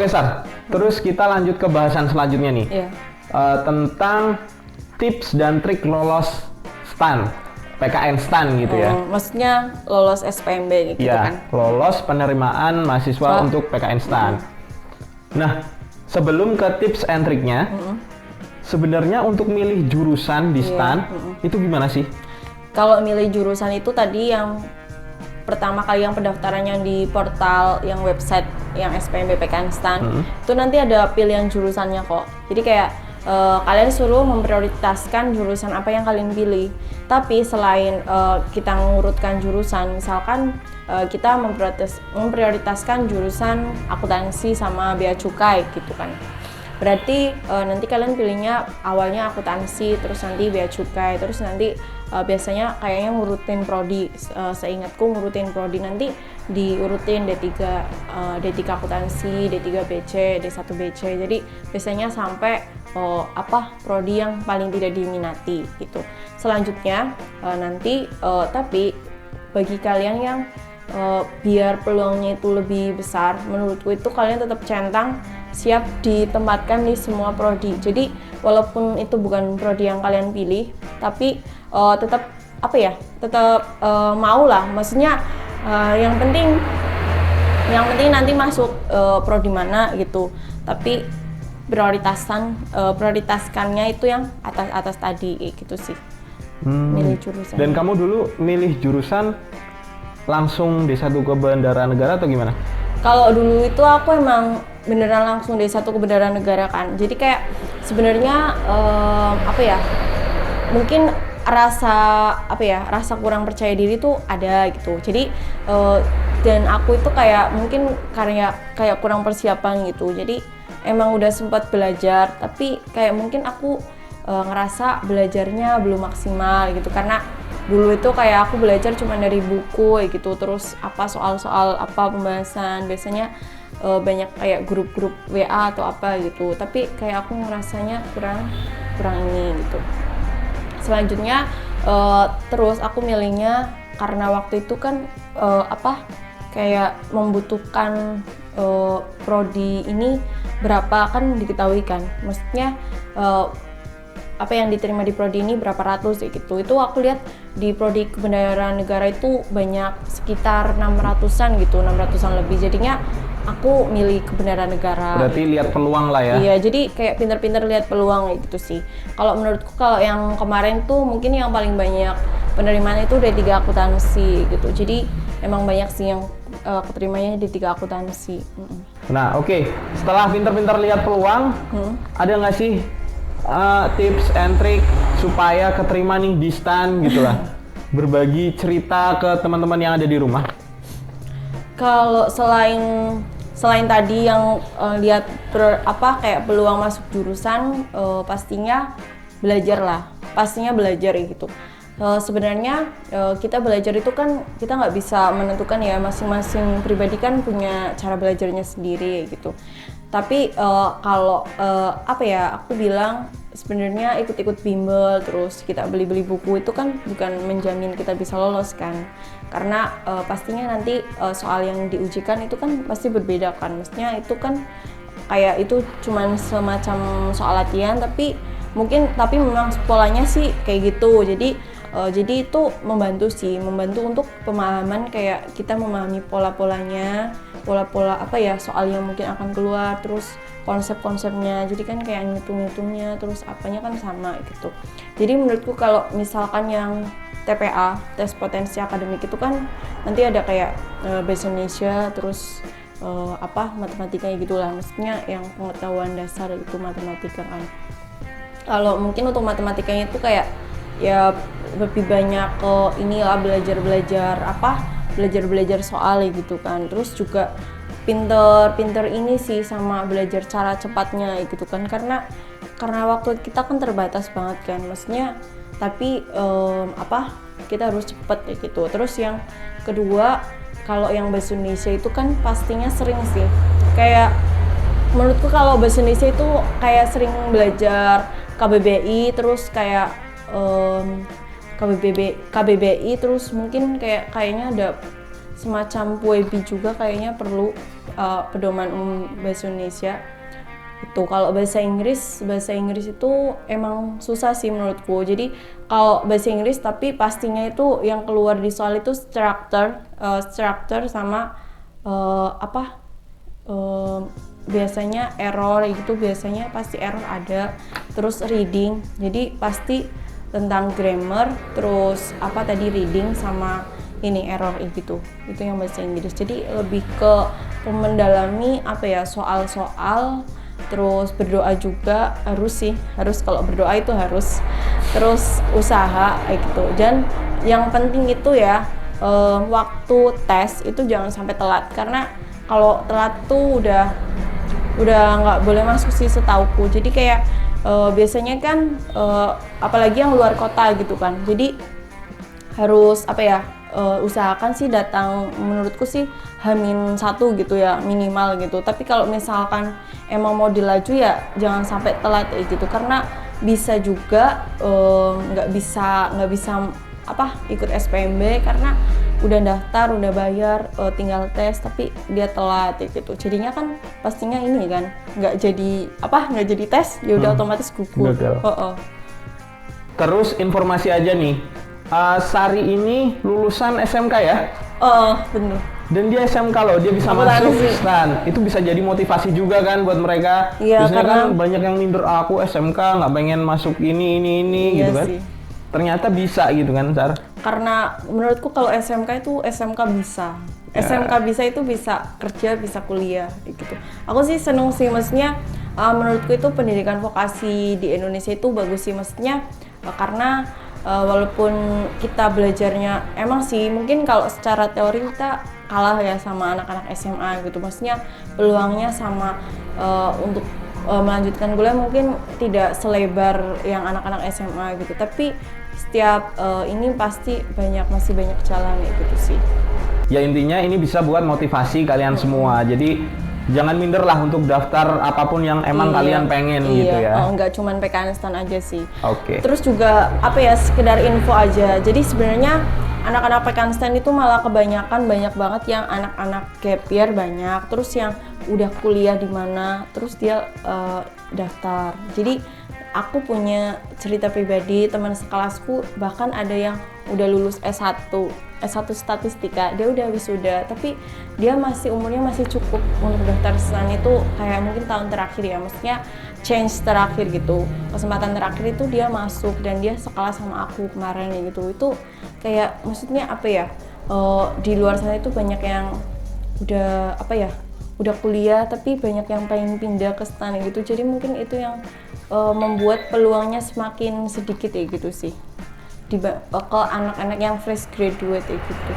Oke, Sar. Terus kita lanjut ke bahasan selanjutnya nih. Iya. Tentang tips dan trik lolos STAN, PKN STAN gitu ya. Maksudnya lolos SPMB gitu Iya, kan? lolos penerimaan mahasiswa untuk PKN STAN. Nah, sebelum ke tips and triknya, sebenarnya untuk milih jurusan di STAN itu gimana sih? Kalau milih jurusan itu tadi yang pertama kali yang pendaftarannya di portal yang website yang SPMB PKN STAN, itu nanti ada pilihan jurusannya kok. Jadi kayak kalian suruh memprioritaskan jurusan apa yang kalian pilih. Tapi selain kita mengurutkan jurusan, misalkan kita memprioritaskan jurusan akuntansi sama bea cukai gitu kan. Berarti nanti kalian pilihnya awalnya akuntansi, terus nanti bea cukai, terus nanti biasanya kayaknya ngurutin prodi, seingatku ngurutin prodi nanti diurutin D3 akuntansi, D3 BC, D1 BC. Jadi biasanya sampai prodi yang paling tidak diminati gitu. Selanjutnya nanti tapi bagi kalian yang biar peluangnya itu lebih besar, menurutku itu kalian tetap centang siap ditempatkan di semua prodi. Jadi walaupun itu bukan prodi yang kalian pilih, tapi tetap mau lah. Maksudnya yang penting nanti masuk prodi mana gitu. Tapi prioritaskannya itu yang atas tadi gitu sih. Milih jurusan. Dan kamu dulu milih jurusan langsung D1 ke Bendara Negara atau gimana? Kalau dulu itu aku emang beneran langsung D1 ke Bendara Negara kan. Jadi kayak sebenarnya mungkin rasa kurang percaya diri tuh ada gitu. Jadi dan aku itu kayak mungkin karena kayak kurang persiapan gitu. Jadi emang udah sempat belajar, tapi kayak mungkin aku ngerasa belajarnya belum maksimal gitu, karena dulu itu kayak aku belajar cuma dari buku gitu, terus soal-soal pembahasan biasanya banyak kayak grup-grup WA atau apa gitu, tapi kayak aku ngerasanya kurang ini gitu. Selanjutnya terus aku milihnya karena waktu itu kan kayak membutuhkan prodi ini berapa kan diketahui kan, maksudnya apa yang diterima di prodi ini berapa ratus gitu. Itu aku lihat di prodi kebendaraan negara itu banyak sekitar 600-an gitu, 600-an lebih. Jadinya aku milih kebendaraan negara. Berarti lihat peluang lah ya. Iya, jadi kayak pinter-pinter lihat peluang gitu sih. Kalau menurutku kalau yang kemarin tuh mungkin yang paling banyak penerimaan itu D3 akuntansi gitu. Jadi emang banyak sih yang keterimanya D3 akuntansi. Nah, oke. Setelah pinter-pinter lihat peluang, ada nggak sih tips and trick supaya keterima nih di STAN gitu lah? Berbagi cerita ke teman-teman yang ada di rumah. Kalau selain tadi yang lihat kayak peluang masuk jurusan, pastinya belajar gitu. Sebenarnya kita belajar itu kan kita nggak bisa menentukan ya, masing-masing pribadi kan punya cara belajarnya sendiri gitu. Tapi kalau aku bilang sebenarnya ikut-ikut bimbel terus kita beli-beli buku itu kan bukan menjamin kita bisa lolos kan, karena pastinya nanti soal yang diujikan itu kan pasti berbeda kan. Maksudnya itu kan kayak itu cuman semacam soal latihan, tapi memang polanya sih kayak gitu. Jadi itu membantu untuk pemahaman, kayak kita memahami pola-polanya, pola-pola soal yang mungkin akan keluar, terus konsep-konsepnya. Jadi kan kayak ngitung-ngitungnya, terus apanya kan sama gitu. Jadi menurutku kalau misalkan yang TPA, tes potensi akademik itu kan nanti ada kayak bahasa Indonesia, terus matematikanya gitulah. Maksudnya yang pengetahuan dasar itu matematika kan. Kalau mungkin untuk matematikanya itu kayak ya lebih banyak ke belajar soal gitu kan. Terus juga pinter ini sih sama belajar cara cepatnya gitu kan, karena waktu kita kan terbatas banget kan, maksudnya tapi kita harus cepet gitu. Terus yang kedua, kalau yang bahasa Indonesia itu kan pastinya sering sih, kayak menurutku kalau bahasa Indonesia itu kayak sering belajar KBBI, terus kayak KBBI, terus mungkin kayaknya ada semacam PUEB juga kayaknya perlu pedoman umum bahasa Indonesia. Itu kalau bahasa Inggris itu emang susah sih menurutku. Jadi kalau bahasa Inggris tapi pastinya itu yang keluar di soal itu structure sama biasanya error gitu, biasanya pasti error ada. Terus reading, jadi pasti tentang grammar, terus reading sama ini error gitu. Itu yang bahasa Inggris. Jadi lebih ke mendalami soal-soal. Terus berdoa juga harus kalau berdoa itu harus. Terus usaha kayak gitu. Dan yang penting itu ya waktu tes itu jangan sampai telat, karena kalau telat tuh udah nggak boleh masuk sih setauku. Jadi kayak biasanya kan apalagi yang luar kota gitu kan, jadi harus usahakan sih datang, menurutku sih H-1 gitu ya minimal gitu. Tapi kalau misalkan emang mau dilaju ya jangan sampai telat gitu, karena bisa juga nggak bisa ikut SPMB karena udah daftar, udah bayar, tinggal tes tapi dia telat gitu. Jadinya kan pastinya ini kan nggak jadi tes, ya udah otomatis gugur. Terus informasi aja nih, Sari ini lulusan SMK ya? Bener. Dan dia SMK loh, dia bisa masuk STAN. Itu bisa jadi motivasi juga kan buat mereka. Iya, biasanya kan banyak yang minder, aku SMK nggak pengen masuk ini iya gitu kan. Sih. Ternyata bisa gitu kan, Sar? Karena menurutku kalau SMK itu SMK bisa. SMK bisa itu bisa kerja, bisa kuliah gitu. Aku sih seneng sih, maksudnya menurutku itu pendidikan vokasi di Indonesia itu bagus sih, maksudnya karena walaupun kita belajarnya emang sih mungkin kalau secara teori kita kalah ya sama anak-anak SMA gitu, maksudnya peluangnya sama untuk melanjutkan kuliah mungkin tidak selebar yang anak-anak SMA gitu, tapi setiap ini pasti masih banyak jalan gitu sih. Ya intinya ini bisa buat motivasi kalian semua, jadi jangan minder lah untuk daftar apapun yang emang kalian pengen gitu ya. Enggak cuman PKN STAN aja sih. Oke. Terus juga sekedar info aja. Jadi sebenarnya anak-anak PKN STAN itu malah kebanyakan banyak banget yang anak-anak gap year banyak. Terus yang udah kuliah di mana, terus dia daftar. Jadi aku punya cerita pribadi, teman sekelasku bahkan ada yang udah lulus S1 statistika, dia udah wisuda, tapi dia umurnya masih cukup untuk daftar STAN itu kayak mungkin tahun terakhir ya, maksudnya change terakhir gitu, kesempatan terakhir itu dia masuk dan dia sekelas sama aku kemarin gitu. Itu kayak maksudnya di luar sana itu banyak yang udah kuliah tapi banyak yang pengen pindah ke STAN gitu, jadi mungkin itu yang membuat peluangnya semakin sedikit gitu sih ke anak-anak yang fresh graduate gitu.